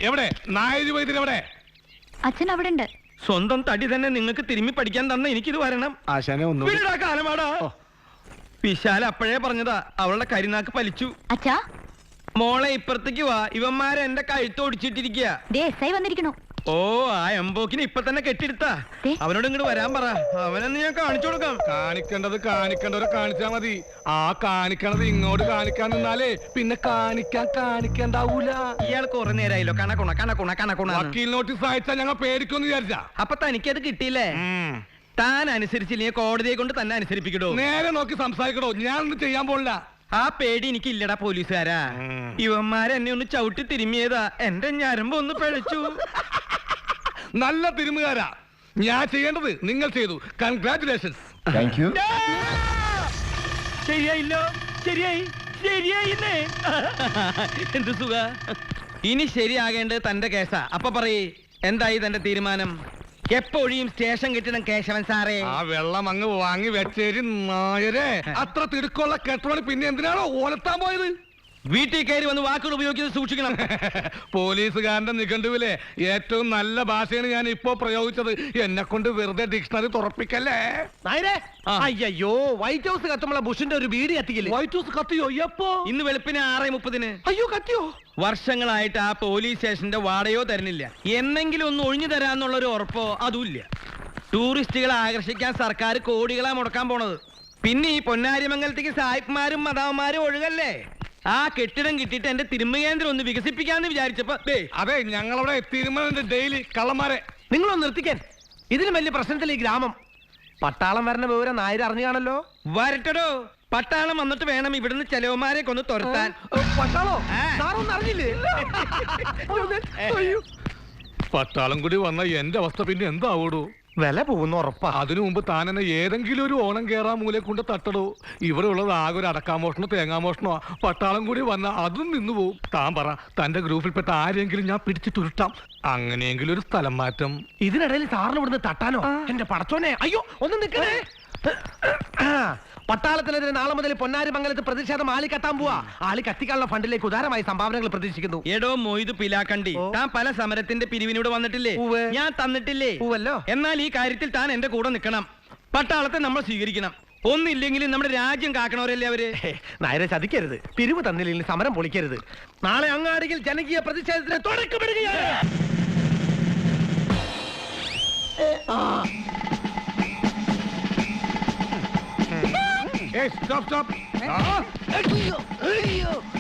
എവിടെ നായരി വൈദ്യരെവിടെ? അച്ഛൻ അവിടെ ഉണ്ട്. സ്വന്തം തടി തന്നെ നിങ്ങൾക്ക് തിരുമ്മി പഠിക്കാൻ തന്ന എനിക്കിത് വരണം. കാലമാടാ. വിശാല അപ്പോഴേ പറഞ്ഞതാ, അവളുടെ കരിനാക്ക് പലിച്ചു. അച്ഛാ മോളെ ഇപ്പുറത്തേക്ക് വാ, ഇവന്മാരെ എന്റെ കഴുത്തോടിച്ചിട്ടിരിക്കുക. വന്നിരിക്കണു. ഓ, ആ എംബോക്കിനെ ഇപ്പൊ തന്നെ കെട്ടിയെടുത്താ. അവനോട് ഇങ്ങോട്ട് വരാൻ പറ, അവനെന്ന് ഞാൻ കാണിച്ചു കൊടുക്കാം. കാണിക്കേണ്ടവരെ കാണിച്ചാ മതി. ആ കാണിക്കണത് ഇങ്ങോട്ട് കാണിക്കാൻ നിന്നാലേ പിന്നെ കാണിക്കണ്ടാവൂല. ഇയാൾ കുറെ നേരമായല്ലോ കണക്കുണ വക്കീൽ നോട്ടീസ് അയച്ചാ ഞങ്ങൾ പേടിക്കുമെന്ന് വിചാരിച്ചാ. അപ്പൊ തനിക്കത് കിട്ടിയില്ലേ? താൻ അനുസരിച്ചില്ലെങ്കിൽ കോടതിയെ കൊണ്ട് തന്നെ അനുസരിപ്പിക്കടോ. നേരെ നോക്കി സംസാരിക്കടോ, ഞാനൊന്നും ചെയ്യാൻ പോണില്ല. ആ പേടി എനിക്കില്ലടാ പോലീസുകാരാ. ഇവന്മാരെ എന്നെ ഒന്ന് ചവിട്ടി തിരുമിയതാ, എന്റെ ഞരമ്പ് ഒന്ന് പിഴച്ചു. നല്ല തിരുമുകാരാ. ഞാൻ ചെയ്യേണ്ടത് നിങ്ങൾ ചെയ്തു. കൺഗ്രാറ്റുലേഷൻസ്. ശരിയായില്ലോ, ശരിയായിന്നേ. എന്ത് സുഖ. ഇനി ശരിയാകേണ്ടത് തന്റെ കേസാ. അപ്പൊ പറയേ, എന്തായി തന്റെ തീരുമാനം? എപ്പോഴും സ്റ്റേഷൻ കിട്ടണം കേശവൻ സാറേ. ആ വെള്ളം അങ്ങ് വാങ്ങി വെച്ചേരി നായരെ. അത്ര തിടുക്കുള്ള കെട്ടോണി പിന്നെ എന്തിനാണോ ഓലത്താൻ പോയത്? വീട്ടിൽ കയറി വന്ന് വാക്കുകൾ ഉപയോഗിക്കുന്നത് സൂക്ഷിക്കണം. പോലീസുകാരന്റെ നിഘണ്ടുവിലെ ഏറ്റവും നല്ല ഭാഷയാണ് ഞാൻ ഇപ്പോ പ്രയോഗിച്ചത്. എന്നെ കൊണ്ട് വെറുതെ ഡിക്ഷണറി തുറപ്പിക്കല്ലേ. അയ്യോ, വൈറ്റ് ഹൗസ് കത്തുമ്പോൾ ബുഷിന്റെ ഒരു വീട് കത്തിക്കില്ലേ? White house കത്തിയോ? എപ്പോ? ഇന്ന് വെളുപ്പിന് 6:30. അയ്യോ, കത്തിയോ? വർഷങ്ങളായിട്ട് ആ പോലീസ് സ്റ്റേഷന്റെ വാടകയോ തരുന്നില്ല. എന്നെങ്കിലും ഒന്ന് ഒഴിഞ്ഞു തരാന്നുള്ളൊരു ഉറപ്പോ അതുമില്ല. ടൂറിസ്റ്റുകളെ ആകർഷിക്കാൻ സർക്കാർ കോടികളാ മുടക്കാൻ പോണത്. പിന്നെ ഈ പൊന്നാരിമംഗലത്തേക്ക് സായിപ്പ്മാരും മദാവന്മാരും ഒഴുകല്ലേ. ആ കെട്ടിടം കിട്ടിയിട്ട് എന്റെ തിരുമകേന്ദ്രം ഒന്ന് വികസിപ്പിക്കാന്ന് വിചാരിച്ചപ്പോ അതെ, ഞങ്ങളവിടെ തിരുമലന്റെ ഡെയിലി കള്ളന്മാരെ. നിങ്ങളൊന്ന് നിർത്തിക്കാൻ. ഇതിലും വലിയ പ്രശ്നത്തിൽ ഈ ഗ്രാമം. പട്ടാളം വരണ വിവരം നായർ അറിഞ്ഞു കാണല്ലോ. വരട്ടടോ, പട്ടാളം വന്നിട്ട് വേണം ഇവിടുന്ന് ചെലവന്മാരെ കൊന്ന് തുരത്താൻ. പട്ടാളോ? അറിഞ്ഞില്ലേ? പട്ടാളം കൂടി വന്ന എന്റെ അവസ്ഥ പിന്നെ എന്താവൂടൂ? വില പോകുന്ന ഉറപ്പാ. അതിനു മുമ്പ് താൻ എന്നെ ഏതെങ്കിലും ഒരു ഓണം കേറാൻ മൂലെ കൊണ്ട് തട്ടടോ. ഇവിടെ ഉള്ളത് ആകെ ഒരു അടക്കാമോഷണോ തേങ്ങാമോഷണോ. പട്ടാളം കൂടി വന്ന അതും നിന്നു പോവും. താൻ പറ, തന്റെ ഗ്രൂപ്പിൽപ്പെട്ട ആരെങ്കിലും ഞാൻ പിടിച്ചിട്ടുരുട്ടാം. അങ്ങനെയെങ്കിലും ഒരു സ്ഥലം മാറ്റം. ഇതിനിടയിൽ സാറിന് ഇവിടുന്ന് തട്ടാനോ? എന്റെ പടച്ചോനെ, അയ്യോ ഒന്ന് നിൽക്കണേ. പട്ടാളത്തിനെതിരെ നാളെ മുതൽ പൊന്നാരിമംഗലത്ത് പ്രതിഷേധം ആളി കത്താൻ പോവാ. ആളി കത്തിക്കാനുള്ള ഫണ്ടിലേക്ക് ഉദാരമായി സംഭാവനകൾ പ്രതീക്ഷിക്കുന്നു. എടോ മൊയ്ത് പിലാക്കണ്ടി, താൻ പല സമരത്തിന്റെ പിരിവിനോട് വന്നിട്ടില്ലേ? ഞാൻ തന്നിട്ടില്ലേ? എന്നാൽ ഈ കാര്യത്തിൽ താൻ എന്റെ കൂടെ നിൽക്കണം. പട്ടാളത്തെ നമ്മൾ സ്വീകരിക്കണം. ഒന്നില്ലെങ്കിലും നമ്മുടെ രാജ്യം കാക്കണവരല്ലേ അവര്. നായരെ ചതിക്കരുത്. പിരിവ് തന്നില്ലെങ്കിൽ സമരം പൊളിക്കരുത്. നാളെ അങ്ങാടിയിൽ ജനകീയ പ്രതിഷേധത്തിന് തുടക്കമിടുകയാണ്.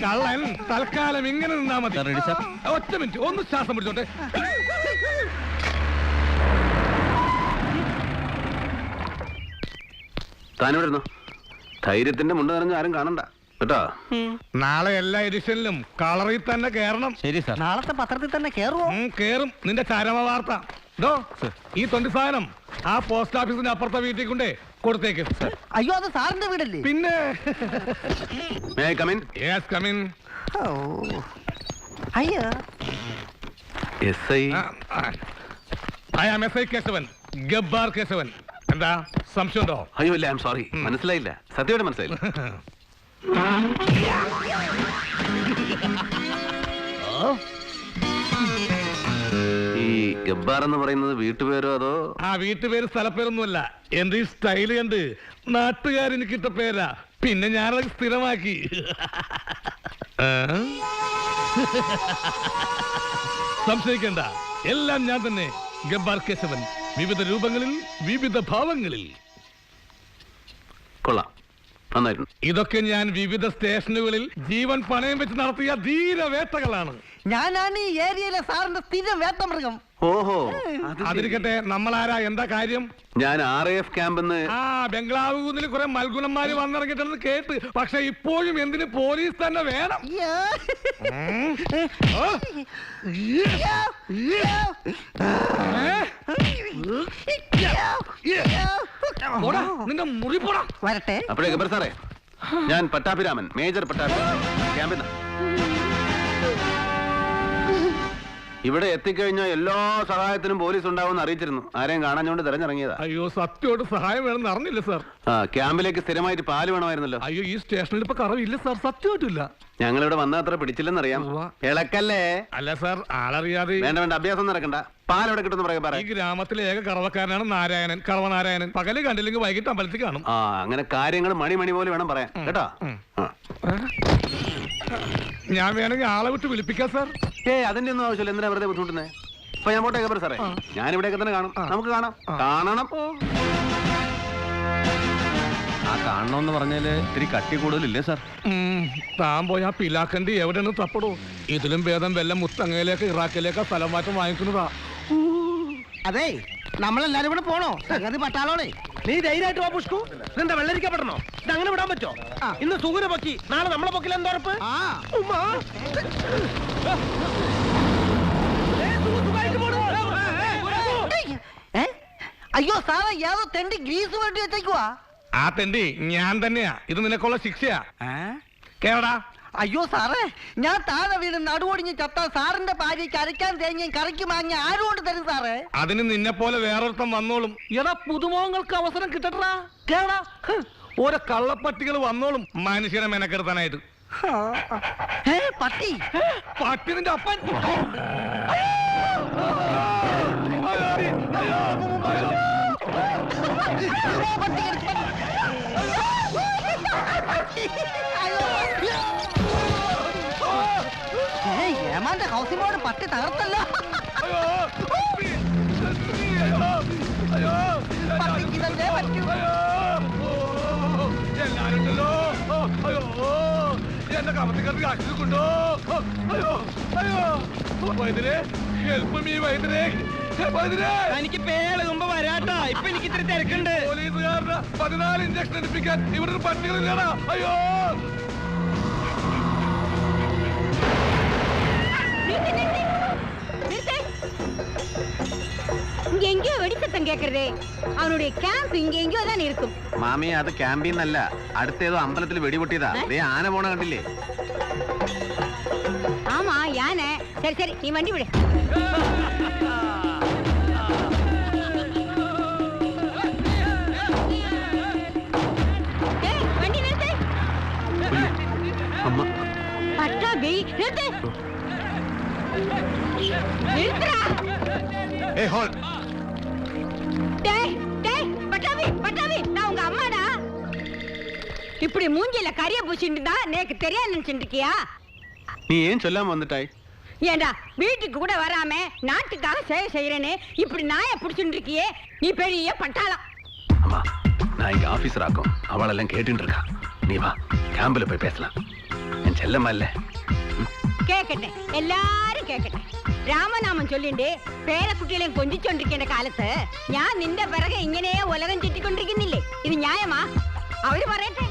കള്ളൻ തൽക്കാലം ഇങ്ങനെ നിന്നാ മതി. ഒറ്റ മിനിറ്റ്, ഒന്ന് ശ്വാസം പിടിച്ചോട്ടെ. താനിവിടുന്നു ധൈര്യത്തിന്റെ മുണ്ട് നിറഞ്ഞ ആരും കാണണ്ട കേട്ടോ. നാളെ എല്ലാ എഡിഷനിലും കളറിൽ തന്നെ കേറണം. ശരി സാർ. നാളത്തെ പത്രത്തിൽ തന്നെ കേറുമോ? കേറും. നിന്റെ ചരമ വാർത്ത ഈ 20 സാധനം ആ പോസ്റ്റ് ഓഫീസിന്റെ അപ്പുറത്തെ വീട്ടിൽ കൊണ്ടേ കൊടുത്തേക്ക്. അയ്യോ, അത് സാറിന്റെ വീടല്ലേ? പിന്നെ അയ്യോ, I am S I Keshavan, Gabbar Keshavan. എന്താ സംശയമുണ്ടോ? അയ്യോ ഇല്ല, ഐ ആം സോറി. മനസ്സിലായില്ല, സത്യമായിട്ട് മനസ്സിലായില്ല. ഈ ഗബ്ബാർ എന്ന് പറയുന്നത് വീട്ടുപേരോ അതോ? ആ വീട്ടുപേര് സ്ഥലപ്പേരൊന്നുമല്ല. എന്റെ ഈ സ്റ്റൈല് കണ്ട് നാട്ടുകാരെനിക്കിട്ട പേരാ. പിന്നെ ഞാനത് സ്ഥിരമാക്കി. സംശയിക്കണ്ട, എല്ലാം ഞാൻ തന്നെ. ഗബ്ബാർ കേശവൻ, വിവിധ രൂപങ്ങളിൽ വിവിധ ഭാവങ്ങളിൽ. കൊള്ളാം, നന്നായിരുന്നു. ഇതൊക്കെ ഞാൻ വിവിധ സ്റ്റേഷനുകളിൽ ജീവൻ പണയം വെച്ച് നടത്തിയ ധീരവേട്ടകളാണ്. ഞാനാണ് ഈ ഏരിയയിലെ സാറിന്റെ സ്ഥിരം വേട്ടമൃഗം. ഓഹോ, അതിരിക്കട്ടെ, നമ്മളാരാ, എന്താ കാര്യം? ഞാൻ RAF ക്യാമ്പെന്ന്. ബംഗ്ലാവ് കുന്നിൽ കുറെ മൽഗുണന്മാര് വന്നിറങ്ങിട്ടെന്ന് കേട്ട്. പക്ഷെ ഇപ്പോഴും എന്തിന് പോലീസ് തന്നെ വേണം? നിന്റെ മുറി പോടാ. വരട്ടെ. അപ്പോഴേ ഗബ്ബർ സാറേ, ഞാൻ പട്ടാഭിരാമൻ, മേജർ പട്ടാഭിരാമൻ, ക്യാമ്പിൽ. ഇവിടെ എത്തിക്കഴിഞ്ഞാൽ എല്ലാ സഹായത്തിനും പോലീസ് ഉണ്ടാവുമെന്ന് അറിയിച്ചിരുന്നു. ആരെയും കാണാഞ്ഞോണ്ട് തെരഞ്ഞിറങ്ങിയതാ. അയ്യോ സത്യമായിട്ട് സഹായം വേണമെന്ന് അറിഞ്ഞില്ല സാർ. ആ ക്യാമ്പിലേക്ക് സ്ഥിരമായിട്ട് പാല് വേണമായിരുന്നല്ലോ. അയ്യോ ഈ സ്റ്റേഷനിൽ ഇപ്പൊ കറവില്ല സാർ, സത്യമായിട്ടില്ല. ഞങ്ങളിവിടെ വന്ന അത്ര പിടിച്ചില്ലെന്നറിയാം. ഇളക്കല്ലേ? അല്ല സാർ, ആളറിയാതെ. വേണ്ട വേണ്ട, അഭ്യാസം നടക്കണ്ട. പാൽ എവിടെ കിട്ടുന്ന പറയാ. ഈ ഗ്രാമത്തിലെ ഏക കറവക്കാരനാണ് നാരായണൻ, കറവനാരായണൻ. പകല് കണ്ടില്ലെങ്കിൽ വൈകിട്ട് അമ്പലത്തിൽ കാണും. ആ അങ്ങനെ കാര്യങ്ങൾ മണി പോലെ വേണം പറയാൻ കേട്ടോ. ഞാൻ വേണമെങ്കിൽ ആളെ വിട്ട് വിളിപ്പിക്കാം സാർ. അതിന്റെ ഒന്നും ആവശ്യമില്ല. എന്തിനാ വെറുതെ ബുദ്ധിമുട്ടുന്നേ? ഇപ്പൊ ഞാൻ പോട്ടെ ഗബ്ബർ സാറേ, ഞാൻ ഇവിടെയൊക്കെ തന്നെ കാണും. നമുക്ക് കാണാം. കാണണം. ആ കാണണമെന്ന് പറഞ്ഞാല് ഇത്തിരി കട്ടി കൂടുതലില്ലേ സാർ? താൻ പോയി ആ പിലാക്കണ്ടി എവിടെയാണ് തപ്പടോ? ഇതിലും ഭേദം വല്ല മുത്തങ്ങയിലേക്ക് ഇറാഖിലേക്ക് സ്ഥലം മാറ്റം വാങ്ങിക്കുന്നതാ. അതെ, നമ്മളെല്ലാരും കൂടെ പോണോ? സംഗതി പട്ടാളോടെ. നീ ധൈര്യമായിട്ട് വാ പുഷ്കു. ഇതെന്താ വെള്ളരിക്കപ്പെടണോ? ഇത് അങ്ങനെ വിടാൻ പറ്റോ? ഇന്ന് സുഗുന പൊക്കി, നാളെ നമ്മളെ പൊക്കിൽ എന്താ ഉറപ്പ്? അയ്യോ സാറേ, ഏതോ തെണ്ടി ഗ്രീസ് വേണ്ടി വെച്ചേക്കുവാ. ആ തെണ്ടി ഞാൻ തന്നെയാ. ഇത് നിനക്കുള്ള ശിക്ഷയാ. കേരടാ. അയ്യോ സാറേ, ഞാൻ താഴെ വീണ് നടുവൊടിഞ്ഞ് ചത്താ സാറിന്റെ ഭാര്യയ്ക്ക് അരയ്ക്കാൻ തേങ്ങയും കറിക്ക് വാങ്ങി ആരുകൊണ്ട് തരും സാറേ? അതിന് നിന്നെ പോലെ വേറൊരുത്തം വന്നോളും. എടാ പുതുമുഖങ്ങൾക്ക് അവസരം കിട്ടട്ടാ. കേരടാ, ഓരോ കള്ളപ്പട്ടികൾ വന്നോളും മനുഷ്യനെ മെനക്കെടുത്താനായിട്ട്. പട്ടി പട്ടി നിന്റെ അപ്പൻ. ഏമാന്റെ ഹൗസിംഗ് ബോർഡ് പട്ടി തകർത്തല്ലോ. പട്ടിക്കിതല്ലേ പറ്റൂ. എല്ലാരുണ്ടല്ലോ. എന്റെ കമത്തിക്കാർക്ക് ആക്കിക്കൊണ്ടോ. അയ്യോ അയ്യോ വൈദ്യരെ, ഹെൽപ്പ് മീ വൈദ്യരെ. എനിക്ക് പേളുകുമ്പോ വരാട്ടാ. ഇപ്പൊ എനിക്ക് ഇത്തിരി തിരക്കുണ്ട്. പോലീസുകാരുടെ 14 ഇഞ്ചക്ഷൻ എടുപ്പിക്കാൻ ഇവിടെ ഒരു പട്ടികളില്ലടാ. അയ്യോ இங்க எங்கேயோ வெடிச்சத்தம் கேக்குறதே. அவனுடைய கேம்ப் இங்க எங்கேயோ தான் இருக்கும். മാമി, അത് ക്യാമ്പീന്നല്ല, അടുത്തേതോ അമ്പലത്തിൽ വെടിപൊട്ടിയതാ. ദേ ആന പോണ കണ്ടില്ലേ? ஆமா யானை. சரி சரி, நீ வண்டி விடு. ஏய், வண்டி நிறுத்து. അമ്മ பட்டாபி நிறுத்து. நிறுத்துடா. ஏய் ஹோல். டேய் டேய் பட்டாபி பட்டாபி, நான் உங்க அம்மாடா. இப்படி மூஞ்சில கரிய பூசிட்டு தான் எனக்கு தெரியாது நினைச்சிட்டு இருக்கியா? നീ ഏൻ ചൊല്ലാൻ വന്നിട്ടായി? ஏண்டா வீட்டுக்கு கூட வராம நாட்டுக்காக சேவை செய்யறேன்னு இப்படி நாய புடிச்சுட்டு இருக்கியே, நீ பெரிய பட்டாளம். அம்மா, நான் இங்க ஆபீசர் ஆக்கும். அவளெல்லாம் கேட்டுட்டு இருக்கா. நீ வா, கேம்பில் போய் பேசலாம். என் செல்லம்மா இல்ல. കേക്കട്ടെ, എല്ലാരും കേക്കട്ടെ. രാമനാമം ചൊല്ലിണ്ട് പേരക്കുട്ടികളെയും കൊഞ്ചിച്ചോണ്ടിരിക്കേണ്ട കാലത്ത് ഞാൻ നിന്റെ പിറകെ ഇങ്ങനെ ഉലകം ചുറ്റിക്കൊണ്ടിരിക്കുന്നില്ലേ? ഇത് ന്യായമാ? അവര് പറയട്ടെ.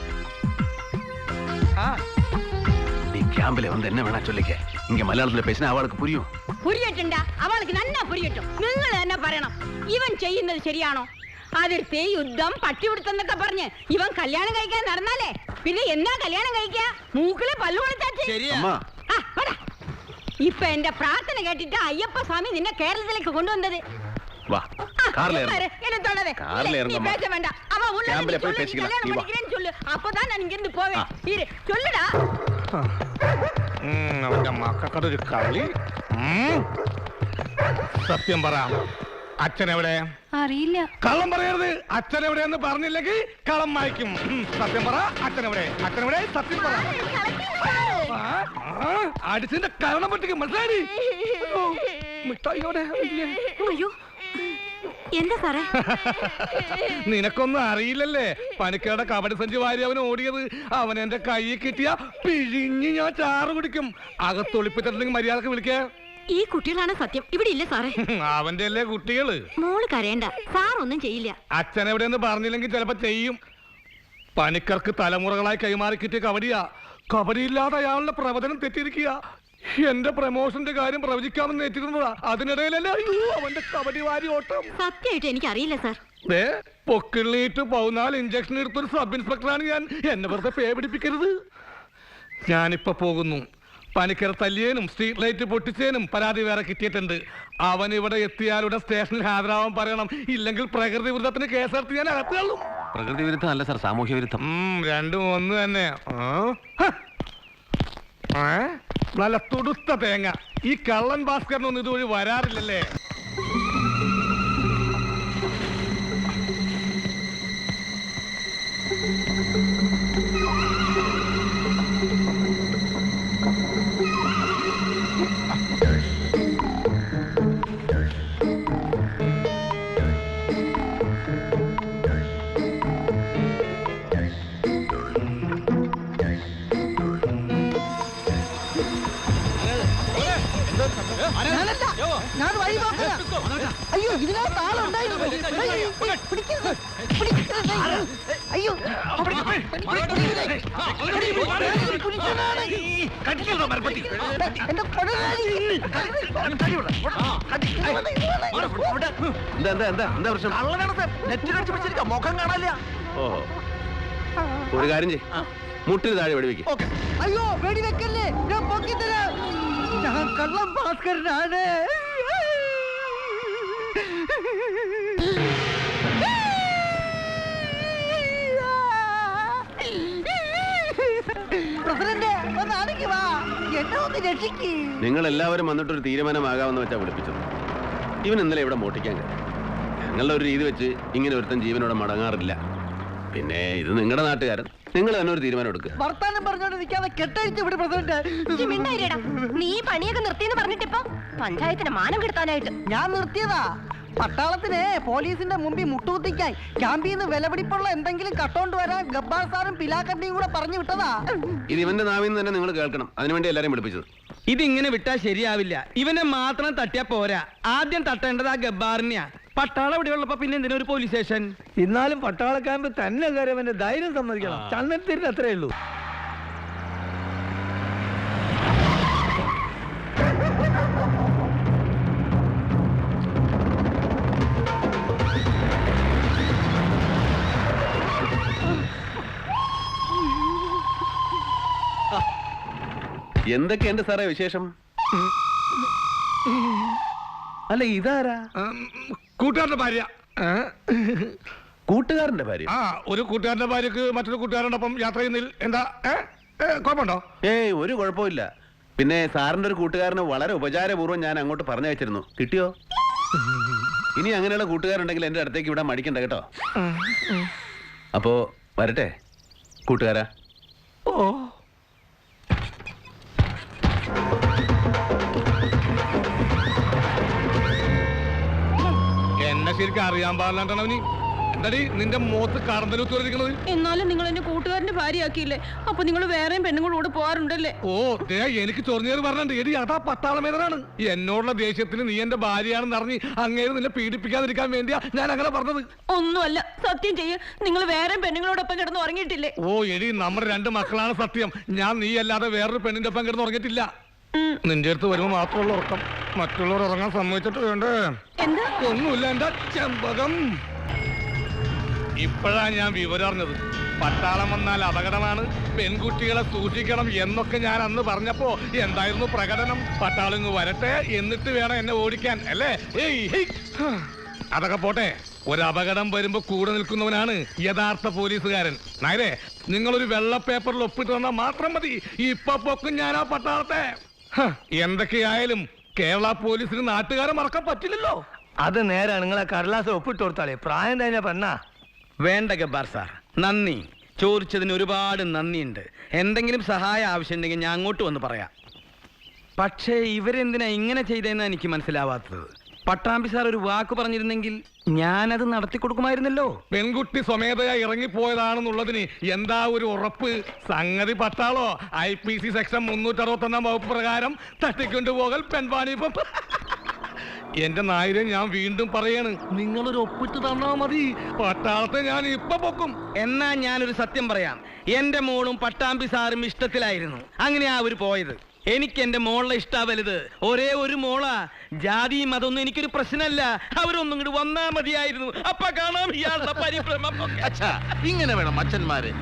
நீ கேம்பில் வந்து என்ன வேணா சொல்லிக்க. இங்க மலையாளத்துல பேசினா அவளுக்கு புரியும். പുരിയട്ടുണ്ടാ, അവൾക്ക് നന്നാ പുരിയട്ടും. നിങ്ങൾ തന്നെ പറയണം, ഇവൻ ചെയ്യുന്നത് ശരിയാണോ? അതിർത്തി, യുദ്ധം, പട്ടിപിടുത്തെന്നൊക്കെ പറഞ്ഞ് ഇവൻ കല്യാണം കഴിക്കാൻ നടന്നാലേ പിന്നെ എന്നാ കല്യാണം കഴിക്കാ? മൂക്കിലെ പല്ലു കൊടുത്താച്ച്. அம்மா, ഇപ്പൊ എന്റെ പ്രാർത്ഥന കേട്ടിട്ട് അയ്യപ്പ സ്വാമി നിന്നെ കേരളത്തിലേക്ക് കൊണ്ടുവന്നത്. வா, கார்ல ஏறு. என்ன தொடவே? கார்ல நீ ஏறுங்கம்மா. பேச வேண்டாம். அவ உள்ள கேம்ப்ல போய் சொல்லு, பேசிக்கலாம். கல்யாணம் நீ வா. பண்ணிக்கிறேன்னு சொல்லு. அப்பதான் நான் இங்க இருந்து போவேன். இரு, சொல்லுடா. അവന്റെ മക്കൾക്കതൊരു കളി. സത്യം പറ, അച്ഛൻ എവിടെ? അറിയില്ല. കള്ളം പറയരുത്. അച്ഛൻ എവിടെയെന്ന് പറഞ്ഞില്ലെങ്കിൽ കള്ളം വായിക്കും. സത്യം പറ, അച്ഛൻ എവിടെ? അച്ഛൻ എവിടെ? സത്യം പറ. അടിച്ചിന്റെ കരണം പറ്റിക്കും, മനസ്സിലായി? മിഠായിയോടെ അയ്യോ, എന്താ സാറേ? നിനക്കൊന്നും അറിയില്ലല്ലേ? പനിക്കയുടെ കബഡി സഞ്ചി വാരി അവൻ ഓടിയത്. അവൻ എന്റെ കൈയിൽ കിട്ടിയ പിഴിഞ്ഞ് ഞാൻ ചാറ് കുടിക്കും. അകത്തൊളിപ്പിച്ചിട്ടുണ്ടെങ്കിൽ മര്യാദക്ക് വിളിക്ക. ഈ കുട്ടികളാണ് സത്യം. ഇവിടെ ഇല്ല സാറേ. അവന്റെ അല്ലേ കുട്ടികള്. മോള് കരയണ്ട, സാർ ഒന്നും ചെയ്യില്ല. അച്ഛൻ എവിടെയെന്ന് പറഞ്ഞില്ലെങ്കിൽ ചിലപ്പോ ചെയ്യും. പനിക്കർക്ക് തലമുറകളായി കൈമാറി കിട്ടിയ കബഡിയാ. കബഡിയില്ലാതെ അയാളുടെ പ്രവചനം തെറ്റിയിരിക്കുക. എന്റെ പ്രമോഷന്റെ കാര്യം പ്രവചിക്കാമെന്ന് ഏറ്റിരുന്നതാ. അതിനിടയിലല്ലേ അയ്യോ അവന്റെ കബഡി വാരി ഓട്ടം. സത്യമായിട്ട് എനിക്ക് അറിയില്ല സാർ. പൊക്കിളിട്ട് 14 ഇഞ്ചക്ഷൻ എടുത്തൊരു സബ് ഇൻസ്പെക്ടറാണ് ഞാൻ. എന്നെ വെറുതെ പേ പിടിപ്പിക്കരുത്. ഞാനിപ്പോ പോകുന്നു. പണിക്കർ തല്ലിയേനും സ്ട്രീറ്റ് ലൈറ്റ് പൊട്ടിച്ചേനും പരാതി വേറെ കിട്ടിയിട്ടുണ്ട്. അവൻ ഇവിടെ എത്തിയാലുടെ സ്റ്റേഷനിൽ ഹാജരാവാൻ പറയണം. ഇല്ലെങ്കിൽ പ്രകൃതി വിരുദ്ധത്തിന് കേസെടുത്ത് ഞാൻ അകത്ത് തള്ളും. പ്രകൃതി വിരുദ്ധം അല്ല സാർ, സാമൂഹ്യ വിരുദ്ധം. രണ്ടും ഒന്ന് തന്നെ. നല്ല തുടുത്ത തേങ്ങ. ഈ കള്ളൻ ഭാസ്കരനൊന്നും ഇതുവഴി വരാറില്ലല്ലേ? ഞാൻ വഴി നോക്കല. അയ്യോ ഇതിനകത്ത് ആളുണ്ടായിരുന്നു. പിടിക്കരുത്, പിടിക്കരുത്. അയ്യോ പുരുഷനാണ്. എന്റെ കൊടലാളി. എന്താ പ്രശ്നം? മുഖം കാണാനില്ല. ഓഹോ, ഒരു കാര്യം ചെയ്യ്, മുട്ടിന് താഴെ വെടിവെക്ക്. അയ്യോ വെടിവെക്കല്ലേ, ഞാൻ പൊക്കിത്തരാം. ഞാൻ കള്ളം ഭാസ്കരനാണ്. പ്രസിഡന്റ് ഒന്ന് ആണെങ്കിൽ വാ, എന്നെ ഒന്ന് രക്ഷിക്ക്. നിങ്ങൾ എല്ലാവരും വന്നിട്ടൊരു തീരുമാനമാകാമെന്ന് വെച്ചാ വിളിപ്പിച്ചത്. ഇവൻ ഇന്നലെ ഇവിടെ മോട്ടിക്കാൻ കഴിയും. ഞങ്ങളുടെ ഒരു രീതി വെച്ച് ഇങ്ങനെ ഒരുത്തൻ ജീവനോടെ മടങ്ങാറില്ല. പിന്നെ ഇത് നിങ്ങളുടെ നാട്ടുകാരൻ, നിങ്ങൾ തന്നെ ഒരു തീരുമാനം എടുക്കുക. വർത്താനം പറഞ്ഞോണ്ട് നിൽക്കാതെ കെട്ടഴിച്ച് വിട് പ്രസിഡന്റ്. നീ പണിയൊക്കെ നിർത്തിയെന്ന് പറഞ്ഞിട്ടിപ്പോ പഞ്ചായത്തിന് മാനം കെടുത്താനായിട്ട്. ഞാൻ നിർത്തിയതാ. പട്ടാളത്തിന് പോലീസിന്റെ മുമ്പിൽ മുട്ടുകുത്തിക്കാൻ ക്യാമ്പിൽ നിന്ന് വിലപിടിപ്പുള്ള എന്തെങ്കിലും കട്ടോണ്ട് വരാൻ ഗബ്ബാർ സാറും പിലാക്കണ്ടിയും കൂടെ പറഞ്ഞു വിട്ടതാ. ഇത് ഇവന്റെ നാവിൽ നിന്ന് തന്നെ നിങ്ങൾ കേൾക്കണം. അതിനുവേണ്ടി എല്ലാരെയും വിളിപ്പിച്ചത്. ഇതിങ്ങനെ വിട്ടാൽ ശരിയാവില്ല. ഇവനെ മാത്രം തട്ടിയാ പോരാ, ആദ്യം തട്ടേണ്ടത് ആ ഗബ്ബാറിനെയാ. പട്ടാളം ഇവിടെ ഉള്ളപ്പോ പിന്നെ എന്തിനാ ഒരു പോലീസ് സ്റ്റേഷൻ? എന്നാലും പട്ടാള ക്യാമ്പ് തന്നെ കയറിയവന്റെ ധൈര്യം സമ്മതിക്കണം. ചന്ദനത്തിന് അത്രേ ഉള്ളൂ. എന്തൊക്കെയുണ്ട് സാറേ വിശേഷം? അല്ല ഇതാരാ? കൂട്ടുകാരന്റെ ഭാര്യ. കൂട്ടുകാരന്റെ ഭാര്യ? ഒരു കൂട്ടുകാരന്റെ ഭാര്യക്ക് മറ്റൊരു കൂട്ടുകാരനൊപ്പം യാത്ര ചെയ്യുന്നതിൽ എന്താ കുഴപ്പമുണ്ടോ? ഏയ്, ഒരു കുഴപ്പമില്ല. പിന്നെ സാറിന്റെ ഒരു കൂട്ടുകാരന് വളരെ ഉപചാരപൂർവ്വം ഞാൻ അങ്ങോട്ട് പറഞ്ഞയച്ചിരുന്നു. കിട്ടിയോ? ഇനി അങ്ങനെയുള്ള കൂട്ടുകാരുണ്ടെങ്കിൽ എന്റെ അടുത്തേക്ക് ഇവിടെ മടിക്കണ്ട കേട്ടോ. അപ്പോ വരട്ടെ കൂട്ടുകാരാ. ഓ, എന്നെ ശരിക്കും അറിയാൻ പാടില്ലാണ്ടാണ് അവന്. എന്താടി നിന്റെ മുഖത്ത് കറന്തലൂത്ത് വന്നിരിക്കുന്നത്? എന്നാലും നിങ്ങൾ എന്നെ കൂട്ടുകാരന്റെ ഭാര്യയാക്കിയില്ലേ, അപ്പൊ നിങ്ങൾ വേറെയും പെണ്ണുങ്ങളോട് പോകാറുണ്ടല്ലേ? ഓ ദേ, എനിക്ക് ചൊറിഞ്ഞേര് പറഞ്ഞിട്ടുണ്ട്. എടി അതാ പട്ടാളമേതനാണ്. എന്നോടുള്ള ദേഷ്യത്തിന് നീ എന്റെ ഭാര്യയാണെന്ന് അറിഞ്ഞ് അങ്ങേര് നിന്നെ പീഡിപ്പിക്കാതിരിക്കാൻ വേണ്ടിയാ ഞാൻ അങ്ങനെ പറഞ്ഞത്. ഒന്നുമല്ല, സത്യം ചെയ്യ, നിങ്ങൾ വേറെയും പെണ്ണുങ്ങളോടൊപ്പം കിടന്ന് ഉറങ്ങിയിട്ടില്ലേ? ഓ എടി, നമ്മുടെ രണ്ട് മക്കളാണ് സത്യം. ഞാൻ നീ അല്ലാതെ വേറൊരു പെണ്ണിന്റെ ഒപ്പം കിടന്ന് ഉറങ്ങിയിട്ടില്ല. നിന്റെ അടുത്ത് വരുമ്പോ മാത്രമുള്ള ഉറക്കം. മറ്റുള്ളവർ ഉറങ്ങാൻ സമ്മതിച്ചിട്ട് വേണ്ടേ? എന്താ? ഒന്നുമില്ല എന്റെ ചെമ്പകം. ഇപ്പോഴാ ഞാൻ വിവരം അറിഞ്ഞത്. പട്ടാളം വന്നാൽ അപകടമാണ്, പെൺകുട്ടികളെ സൂക്ഷിക്കണം എന്നൊക്കെ ഞാൻ അന്ന് പറഞ്ഞപ്പോ എന്തായിരുന്നു പ്രകടനം? പട്ടാളം ഇങ്ങ് വരട്ടെ, എന്നിട്ട് വേണം എന്നെ ഓടിക്കാൻ അല്ലേ? അതൊക്കെ പോട്ടെ, ഒരു അപകടം വരുമ്പോ കൂടെ നിൽക്കുന്നവനാണ് യഥാർത്ഥ പോലീസുകാരൻ. നായരെ, നിങ്ങളൊരു വെള്ള പേപ്പറിൽ ഒപ്പിട്ട് തന്നാൽ മാത്രം മതി. ഇപ്പൊ പൊക്കും ഞാൻ ആ പട്ടാളത്തെ. എന്തൊക്കെയായാലും കേരള പോലീസിന് നാട്ടുകാരെ മറക്കാൻ പറ്റില്ലല്ലോ. അത് നേരാ. നിങ്ങളെ കടലാസ് ഒപ്പിട്ട് കൊടുത്താളേ. പ്രായം തന്നെ പെണ്ണാ. വേണ്ട ഗബ്ബാർ സാർ, നന്ദി. ചോദിച്ചതിന് ഒരുപാട് നന്ദിയുണ്ട്. എന്തെങ്കിലും സഹായം ആവശ്യമുണ്ടെങ്കിൽ ഞാൻ അങ്ങോട്ട് വന്ന് പറയാം. പക്ഷേ ഇവരെന്തിനാ ഇങ്ങനെ ചെയ്തതെന്നാ എനിക്ക് മനസ്സിലാവാത്തത്. പട്ടാമ്പി സാർ ഒരു വാക്ക് പറഞ്ഞിരുന്നെങ്കിൽ ഞാനത് നടത്തി കൊടുക്കുമായിരുന്നല്ലോ. പെൺകുട്ടി സ്വമേധയാ ഇറങ്ങിപ്പോയതാണെന്നുള്ളതിന് എന്താ ഒരു ഉറപ്പ്? സംഗതി പട്ടാളോ? IPC സെക്ഷൻ 361 വകുപ്പ് പ്രകാരം തട്ടിക്കൊണ്ടുപോകൽ പെൺവാണിപ്പം. എന്റെ നായരെ, ഞാൻ വീണ്ടും പറയാണ്, നിങ്ങളൊരു ഒപ്പിട്ട് തന്നാ മതി. പട്ടാളത്തെ ഞാൻ ഇപ്പൊ പൊക്കും. എന്നാ ഞാനൊരു സത്യം പറയാം. എന്റെ മോളും പട്ടാമ്പി സാറും ഇഷ്ടത്തിലായിരുന്നു. അങ്ങനെയാ അവര് പോയത്. എനിക്ക് എന്റെ മോളെ ഇഷ്ടാ വലുത്. ഒരേ ഒരു മോളാ. ജാതിയും അതൊന്നും എനിക്കൊരു പ്രശ്നമല്ല. അവരൊന്നും ഇങ്ങോട്ട് വന്നാ മതിയായിരുന്നു. അപ്പൊ കാണാം ഇയാളുടെ പരിഭ്രമം. ഇങ്ങനെ വേണം അച്ഛന്മാര്.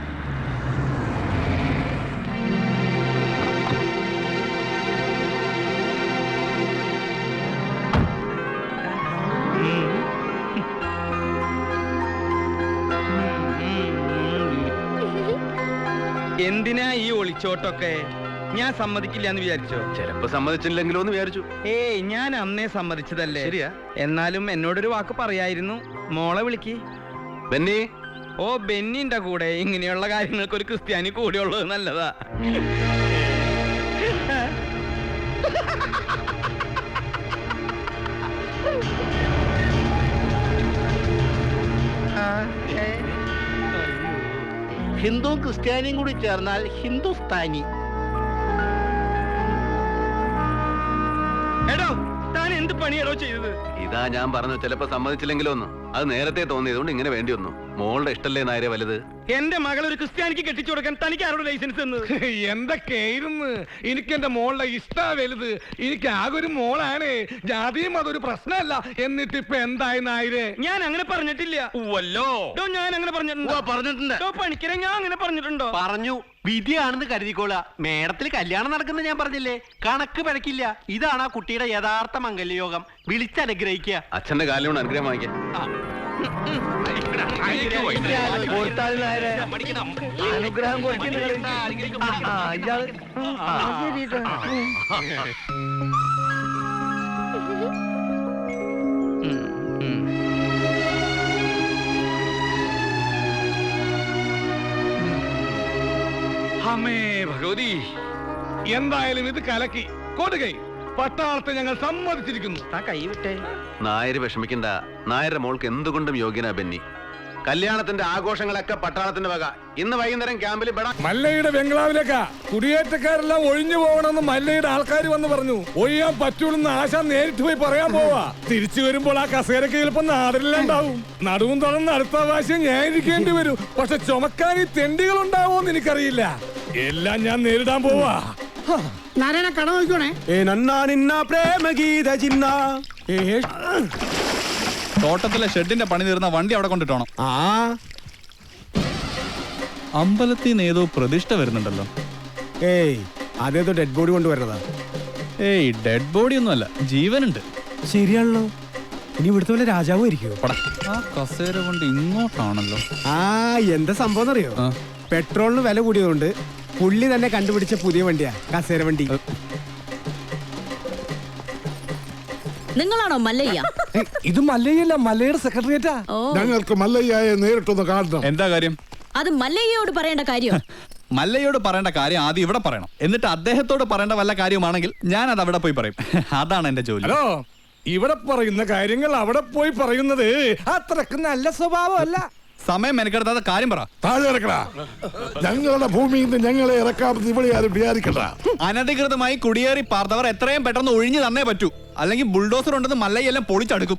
എന്തിനാ ഈ ഒളിച്ചോട്ടൊക്കെ? ഞാൻ സമ്മതിക്കില്ല എന്ന് വിചാരിച്ചോ? ചിലപ്പോ സമ്മതിച്ചില്ലെങ്കിലോ എന്ന് വിചാരിച്ചു. ഏയ്, ഞാൻ അന്നേ സമ്മതിച്ചതല്ലേ. ശരിയാ. എന്നാലും എന്നോടൊരു വാക്ക് പറയായിരുന്നു. മോളെ വിളിക്ക്. ബെന്നി. ഓ, ബെന്നിന്റെ കൂടെ ഇങ്ങനെയുള്ള കാര്യങ്ങൾക്ക് ഒരു ക്രിസ്ത്യാനി കൂടെ ഉള്ളത് നല്ലതാ. ഹിന്ദു ക്രിസ്ത്യാനിയും കൂടി ചേർന്നാൽ ഹിന്ദുസ്ഥാനി. എടോ, താൻ എന്ത് പണിയാണോ ചെയ്തത്? ഇതാ ഞാൻ പറഞ്ഞു, ചിലപ്പോ സമ്മതിച്ചില്ലെങ്കിലോ ഒന്ന്. അത് നേരത്തെ തോന്നിയതുകൊണ്ട് ഇങ്ങനെ വേണ്ടി വന്നു. മോളുടെ ഇഷ്ടല്ലേ നായരെ വലുത്? എന്റെ മകൾ ഒരു ക്രിസ്ത്യാനിക്ക് കെട്ടിച്ചു കൊടുക്കാൻ തനിക്ക് ആരോട് ലൈസൻസ് എന്ന്? എന്തൊക്കെയായിരുന്നു? എനിക്ക് എന്റെ മോളുടെ ഇഷ്ടാ വലുത്. എനിക്ക് ആകെ ഒരു മോളാണ്. ജാതിയും അതൊരു പ്രശ്നമല്ല. എന്നിട്ട് ഇപ്പൊ എന്തായി നായരെ? ഞാൻ അങ്ങനെ പറഞ്ഞിട്ടില്ല. ഞാൻ അങ്ങനെ പറഞ്ഞിട്ടുണ്ട്. പണിക്കരെ, ഞാൻ അങ്ങനെ പറഞ്ഞിട്ടുണ്ടോ? പറഞ്ഞു. വിധിയാണെന്ന് കരുതിക്കോളാ. മേടത്തിൽ കല്യാണം നടക്കുന്നത് ഞാൻ പറഞ്ഞില്ലേ? കണക്ക് പിഴക്കില്ല. ഇതാണ് ആ കുട്ടിയുടെ യഥാർത്ഥ മംഗല്യയോഗം. വിളിച്ചനുഗ്രഹിക്കുക. അച്ഛന്റെ കാലിനോട് അനുഗ്രഹം വാങ്ങിക്കാൻ. അനുഗ്രഹം കൊടുക്കുന്നത് അമ്മേ ഭഗവതി, എന്തായാലും ഇത് കലക്കി കൊടുകൈ. പട്ടാളത്തെ ഞങ്ങൾ സമ്മതിച്ചിരിക്കുന്നു. ആ കൈ വിട്ടേ. നായര് വിഷമിക്കണ്ട. നായരുടെ മോൾക്ക് എന്തുകൊണ്ടും യോഗ്യനാ ബെന്നി. കല്യാണത്തിന്റെ ആഘോഷങ്ങളൊക്കെ പട്ടാളത്തിന്റെ വക. ഇന്ന് വൈകുന്നേരം ക്യാമ്പിൽ മല്ലയുടെ ബംഗ്ലാവിലേക്കാ കുടിയേറ്റക്കാരെല്ലാം ഒഴിഞ്ഞു പോകണമെന്ന് മല്ലയുടെ ആൾക്കാർ വന്ന് പറഞ്ഞു. ഒഴിയാൻ പറ്റൂലെന്ന് ആശ നേരിട്ട് പോയി പറയാൻ പോവാ. തിരിച്ചു വരുമ്പോൾ ആ കസേരക്ക് ചിലപ്പോ നാടില്ലാണ്ടാവും. നടുവും തുറന്ന് അടുത്ത പ്രാവശ്യം ഞാൻ ഇരിക്കേണ്ടി വരും. പക്ഷെ ചുമക്കാൻ ഈ തെണ്ടികൾ ഉണ്ടാവോന്ന് എനിക്കറിയില്ല. എല്ലാം ഞാൻ നേരിടാൻ പോവാ. നാരായണ കട നോക്കണേ. തോട്ടത്തിലെ ഷെഡിന്റെ പണി തീർന്ന വണ്ടി അവിടെ കൊണ്ടിട്ടോണം. അമ്പലത്തിൽ നിന്ന് ഏതോ പ്രതിഷ്ഠ വരുന്നുണ്ടല്ലോ. അതേതോ ഡെഡ് ബോഡി കൊണ്ടുവരുന്നതാ. ഏയ്, ഡെഡ് ബോഡി ഒന്നുമല്ല, ജീവനുണ്ട്. ശരിയാണല്ലോ. ഇനി ഇവിടുത്തെ വല്ല രാജാവും ആയിരിക്കുമോ? ആ കസേര കൊണ്ട് ഇങ്ങോട്ടാണല്ലോ. എന്താ സംഭവം എന്നറിയോ? പെട്രോളിന് വില കൂടിയതുകൊണ്ട് പുള്ളി തന്നെ കണ്ടുപിടിച്ച പുതിയ വണ്ടിയാ കസേര വണ്ടി. നിങ്ങളാണോ മല്ലയ്യ? ഇത് മല്ലയല്ല, മല്ലയുടെ സെക്രട്ടറിയേറ്റാ. ഞങ്ങൾക്ക് മല്ലയ്യയെ നേരിട്ടൊന്ന് കാണണം. എന്താ കാര്യം? അത് മല്ലയ്യയോട് പറയേണ്ട കാര്യം. മല്ലയോട് പറയേണ്ട കാര്യം ആദ്യം ഇവിടെ പറയണം. എന്നിട്ട് അദ്ദേഹത്തോട് പറയേണ്ട വല്ല കാര്യമാണെങ്കിൽ ഞാൻ അത് അവിടെ പോയി പറയും. അതാണ് എന്റെ ജോലി. ഹലോ, ഇവിടെ പറയുന്ന കാര്യങ്ങൾ അവിടെ പോയി പറയുന്നത് അത്രക്ക് നല്ല സ്വഭാവമല്ല. സമയം മെനക്കെടുത്താതെ കാര്യം പറ. താഴെ ഇറക്കടാ. ഞങ്ങളുടെ ഭൂമിയിൽ നിന്ന് ഞങ്ങളെ ഇറക്കാമെന്ന് ഇവിടെ ആരും വിചാരിക്കണ്ട. അനധികൃതമായി കുടിയേറി പാർത്തവർ എത്രയും പെട്ടെന്ന് ഒഴിഞ്ഞു തന്നേ പറ്റൂ. അല്ലെങ്കിൽ ബുൾഡോസർ ഉണ്ടെന്ന് മല്ലയെല്ലാം പൊളിച്ചടുക്കും.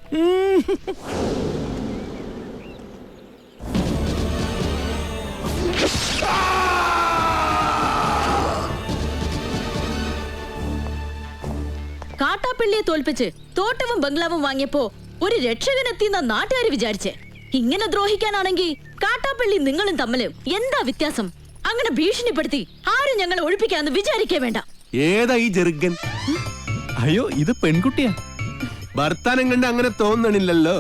കാട്ടാപ്പള്ളിയെ തോൽപ്പിച്ച് തോട്ടവും ബംഗ്ലാവും വാങ്ങിയപ്പോ ഒരു രക്ഷകനെത്തിയെന്ന നാട്ടുകാർ വിചാരിച്ചേ. ഇങ്ങനെ ദ്രോഹിക്കാനാണെങ്കിൽ കാട്ടാപ്പള്ളി നിങ്ങളും തമ്മില് എന്താ വ്യത്യാസം? അങ്ങനെ ഭീഷണിപ്പെടുത്തി ആരും ഞങ്ങളെ ഒഴിപ്പിക്കാന്ന് വിചാരിക്കേ വേണ്ട. ഏതാ ഈ ജെറുഗൻ? അയ്യോ, ഇത് പെൺകുട്ടിയാ. ഭർത്താനം കണ്ട് അങ്ങനെ തോന്നണില്ലല്ലോ.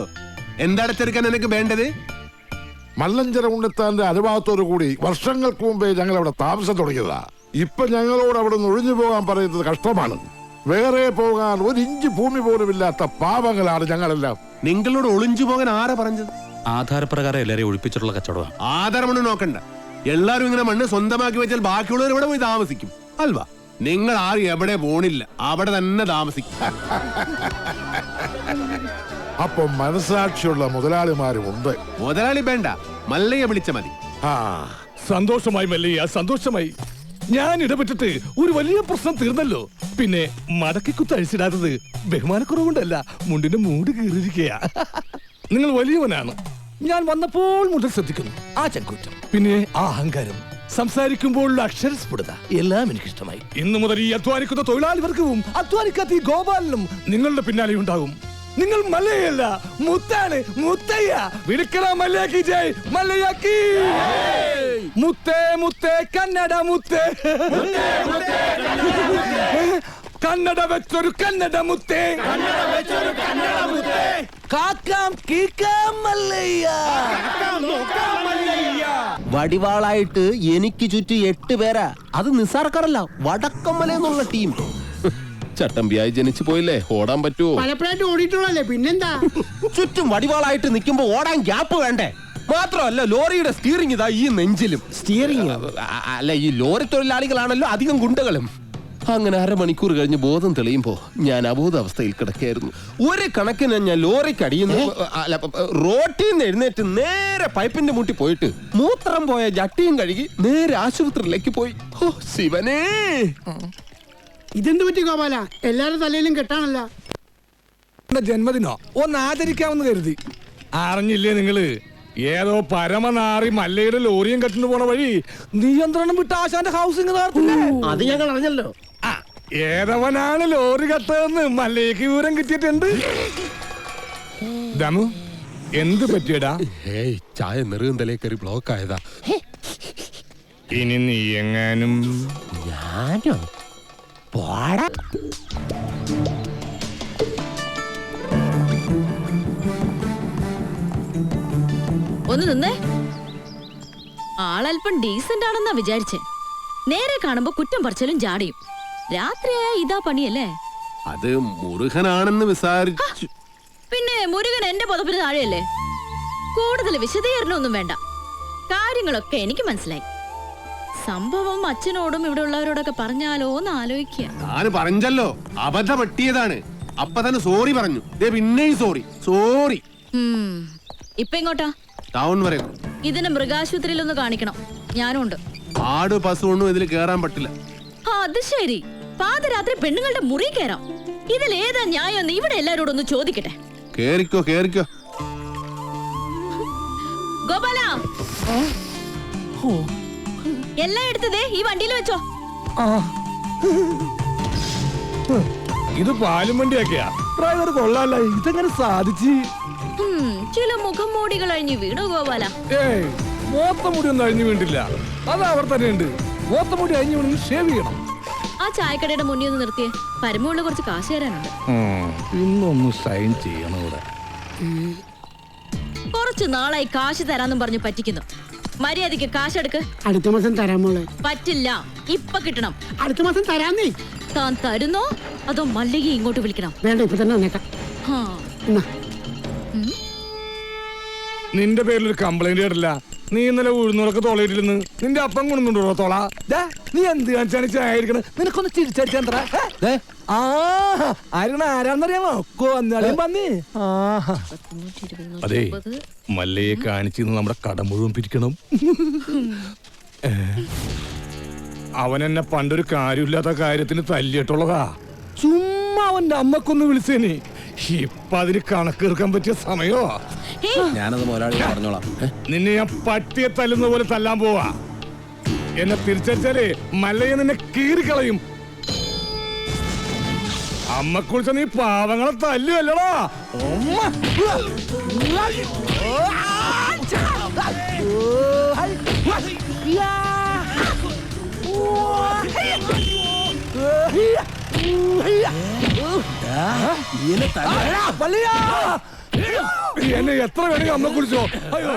എന്താണ് ചെറുക്കൻ എനിക്ക് വേണ്ടത്? മല്ലഞ്ചര ഉണ്ണിത്താന്റെ അനുഭവത്തോടു കൂടി വർഷങ്ങൾക്ക് മുമ്പേ ഞങ്ങൾ അവിടെ താമസം തുടങ്ങിയതാ. ഇപ്പൊ ഞങ്ങളോട് അവിടെ നിന്ന് ഒഴിഞ്ഞു പോകാൻ പറയുന്നത് കഷ്ടമാണ്. വേറെ പോകാൻ ഒരു ഇഞ്ച് ഭൂമി പോലും ഇല്ലാത്ത പാവങ്ങളാണ് ഞങ്ങളെല്ലാം. നിങ്ങളോട് ഒളിഞ്ചു പോകാൻ ആരാ പറഞ്ഞത്? ആധാരപ്രകാരം എല്ലാരെയും ഒഴിപ്പിച്ചിട്ടുള്ള കച്ചവടം. ആധാരമൊന്നും നോക്കണ്ട. എല്ലാരും ഇങ്ങനെ മണ്ണ് സ്വന്തമാക്കി വെച്ചാൽ ബാക്കിയുള്ളവർ ഇവിടെ പോയി താമസിക്കും അൽവാ. നിങ്ങൾ ആരും എവിടെ പോണില്ല, അവിടെ തന്നെ താമസിക്കും. അപ്പൊ മനസാക്ഷിയുള്ള മുതലാളിമാരും ഉണ്ട്. മുതലാളി വേണ്ട, മല്ലയെ വിളിച്ച മതി. സന്തോഷമായി മല്ലയ്യ, സന്തോഷമായി. ഞാൻ ഇടപെട്ടിട്ട് ഒരു വലിയ പ്രശ്നം തീർന്നല്ലോ. പിന്നെ മടക്കിക്കുത്ത് അഴിച്ചിടാത്തത് ബഹുമാനക്കുറവുകൊണ്ടല്ല, മുണ്ടിന്റെ മൂട് കീറിയിരിക്കയാ. നിങ്ങൾ വലിയവനാണ്. ഞാൻ വന്നപ്പോൾ മുതൽ ശ്രദ്ധിക്കുന്നു ആ ചങ്കൂറ്റം, പിന്നെ ആ അഹങ്കാരം, സംസാരിക്കുമ്പോഴുള്ള അക്ഷരസ്ഫുടത എല്ലാം എനിക്കിഷ്ടമായി. ഇന്നു മുതൽ ഈ അധ്വാനിക്കുന്ന തൊഴിലാളി വർഗവും അധ്വാനിക്കാത്ത ഈ ഗോപാലനും നിങ്ങളുടെ പിന്നാലെ ഉണ്ടാകും. നിങ്ങൾ മല്ലയല്ല, മുത്താണ്, മുത്തയ്യ. വിളിക്കണ മല്ലയാക്കി ജയ്, മല്ലയാക്കി. മുത്തേ മുത്തേ കന്നഡ മുത്തേ. കന്നഡ വെച്ചൊരു കന്നഡ മുത്തേ, കാക്കാം കീക്കാം മല്ലയ്യ. വടിവാളായിട്ട് എനിക്ക് ചുറ്റും 8 പേരാ. അത് നിസ്സാർക്കാരല്ല, വടക്കമ്മല എന്നുള്ള ടീം. ചട്ടമ്പിയായി ജനിച്ചു പോയില്ലേ, ഓടാൻ പറ്റുമോ? പലപ്പോഴായിട്ട് ഓടിയിട്ടുള്ളല്ലേ, പിന്നെന്താ? ചുറ്റും വടിവാളായിട്ട് നിൽക്കുമ്പോ ഓടാൻ ഗ്യാപ്പ് വേണ്ടേ? മാത്രമല്ല ലോറിയുടെ സ്റ്റിയറിംഗ് ഇതാ ഈ നെഞ്ചിലും. സ്റ്റിയറിംഗ് അല്ല, ഈ ലോറി തൊഴിലാളികളാണല്ലോ അധികം ഗുണ്ടകളും. അങ്ങനെ 1/2 മണിക്കൂർ കഴിഞ്ഞ് ബോധം തെളിയുമ്പോ ഞാൻ അബോധാവസ്ഥയിൽ കിടക്കായിരുന്നു. ഒരു കണക്കിന് ഞാൻ ലോറിക്ക് അടിയുന്നു, റോട്ടിൽ നിന്ന് എഴുന്നേറ്റ് നേരെ പൈപ്പിന്റെ മുട്ടി പോയിട്ട് മൂത്രം പോയ ജട്ടിയും കഴുകി നേരെ ആശുപത്രിയിലേക്ക് പോയി. ഓ ശിവനേ, ഇതെന്ത് പറ്റി ഗോപാല? എല്ലാരും തലയിലും കെട്ടാണല്ല. ജന്മദിനോ ഒന്ന് ആചരിക്കാമെന്ന് കരുതി. അറിഞ്ഞില്ലേ നിങ്ങള്, ഏതോ പരമനാറി മല്ലയുടെ ലോറിയും കെട്ടിന് പോണ വഴി നിയന്ത്രണം വിട്ട് ആശാന്റെ ഹൗസിംഗ് നടത്തില്ലേ? അത് ഞങ്ങൾ അറിഞ്ഞല്ലോ. ഏതവനാണ് ലോറി കെട്ടതെന്ന് മല്ലയ്ക്ക് വിവരം കിട്ടിയിട്ടുണ്ട്. ദമു, എന്ത് പറ്റിയടാ? ചായ നെറുകന്തലേ കയറി ബ്ലോക്ക് ആയതാ. ഇനി നീ എങ്ങാനും ഞാനോ പോടാ. ഒന്ന് നിന്നേ. ആളല്പം ഡീസന്റ് ആണെന്നാ വിചാരിച്ചേ. നേരെ കാണുമ്പോ കുറ്റം പറിച്ചാലും ജാടിയും. രാത്രിയായ ഇതാ പണിയല്ലേ? അത് മുരുകനാണെന്ന് വിസാരിച്ചു. പിന്നെ മുരുകൻ എന്റെ പുതപ്പിന് താഴെയല്ലേ? കൂടുതൽ വിശദീകരണമൊന്നും വേണ്ട, കാര്യങ്ങളൊക്കെ എനിക്ക് മനസ്സിലായി. സംഭവം അച്ഛനോടും ഇവിടെ ഉള്ളവരോടൊക്കെ പറഞ്ഞാലോ എന്ന് ആലോചിക്കുക. ഞാൻ പറഞ്ഞല്ലോ, അബദ്ധ പറ്റിയതാണ്. അപ്പൊ തന്നെ സോറി പറഞ്ഞു. പിന്നെയും സോറി. ഇപ്പൊ എങ്ങോട്ടാ? ടൗൺ വരെ. ഇതിന് മൃഗാശുപത്രിയിൽ ഒന്ന് കാണിക്കണം. ഞാനും ഉണ്ട്. ആട് പശു ഒന്നും ഇതിൽ കേറാൻ പറ്റില്ല. അത് ശരി. പാതിരാത്രി പെണ്ണുങ്ങളുടെ മുറി കയറാം. ഇതിലേതാ ന്യായം? ഇവിടെ എല്ലാരോടും ഒന്ന് ചോദിക്കട്ടെ. കേറിക്കോ. ഗോപാല, എല്ലാം എടുത്തതേ ഈ വണ്ടിയിൽ വെച്ചോ. ഇത് പാലും വണ്ടിയൊക്കെയാ. ഡ്രൈവർ കൊള്ളാല്ല, ഇതെങ്ങനെ സാധിച്ചു? ചില മുഖം മൂടികൾ അഴിഞ്ഞു വീണു ഗോപാല. ഏയ്, മോത്തമുടി ഒന്നും അഴിഞ്ഞു വീണ്ടില്ല. അത് അവർ തന്നെ ഉണ്ട്. മോത്തമുടി അഴിഞ്ഞു വീണെങ്കിൽ ഷേവ് ചെയ്യണം. ആ ചായക്കടയുടെ മുന്നിൽ ഒന്ന് നിർത്തിയേ. പരമുള്ള കുറച്ച് കാശ് തരാനുണ്ട്. ഇന്നൊന്ന് സൈൻ ചെയ്യണം ഇവിടെ. കുറച്ച് നാളായി കാശ് തരാന്നും പറഞ്ഞു പറ്റിക്കുന്നു. മര്യാദക്ക് കാശെടുക്ക്. അടുത്ത മാസം തരാൻ മോളെ. പറ്റില്ല, ഇപ്പൊ കിട്ടണം. അടുത്ത മാസം തരാന്നേ. താൻ തരുന്നോ അതോ മല്ലിക ഇങ്ങോട്ട് വിളിക്കണം? വേണ്ട, ഇപ്പൊ തന്നെ വന്നേക്കാം. നിന്റെ പേരിൽ ഒരു കംപ്ലൈന്റ് കേട്ടില്ല. നീ ഇന്നലെ ഉഴുന്നൂറൊക്കെ തോളയിട്ടിരുന്ന് നിന്റെ അപ്പം കൊണ്ടുണ്ടോ തോള? നീ എന്ത് കാണിച്ചാണ് ചായിരിക്കണ? നിനക്കൊന്ന് ചിരിച്ചടിച്ചാ ആരാന്നറിയാമോ? അതെ, മല്ലയെ കാണിച്ചു നമ്മുടെ കട മുഴുവൻ പിരിക്കണം. അവൻ എന്നെ പണ്ടൊരു കാര്യമില്ലാത്ത കാര്യത്തിന് തല്ലിയിട്ടുള്ളതാ. ചുമ്മാ അവന്റെ അമ്മക്കൊന്ന് വിളിച്ചേനെ. ഇപ്പൊ അതിന് കണക്കെടുക്കാൻ പറ്റിയ സമയോ? ഞാനത് മുതലാളി പറഞ്ഞോളാം. നിന്നെ ഞാൻ പട്ടിയെ തല്ലുന്ന പോലെ തല്ലാൻ പോവാ. എന്നെ തിരിച്ചടിച്ചാലേ മല്ലയെ നിന്നെ കീറിക്കളയും. അമ്മക്കുറിച്ച് നീ പാവങ്ങളെ തല്ലുവല്ലടാ. എന്നെ എത്ര വേണമെങ്കിൽ അമ്മ കുറിച്ചോ. അയ്യോ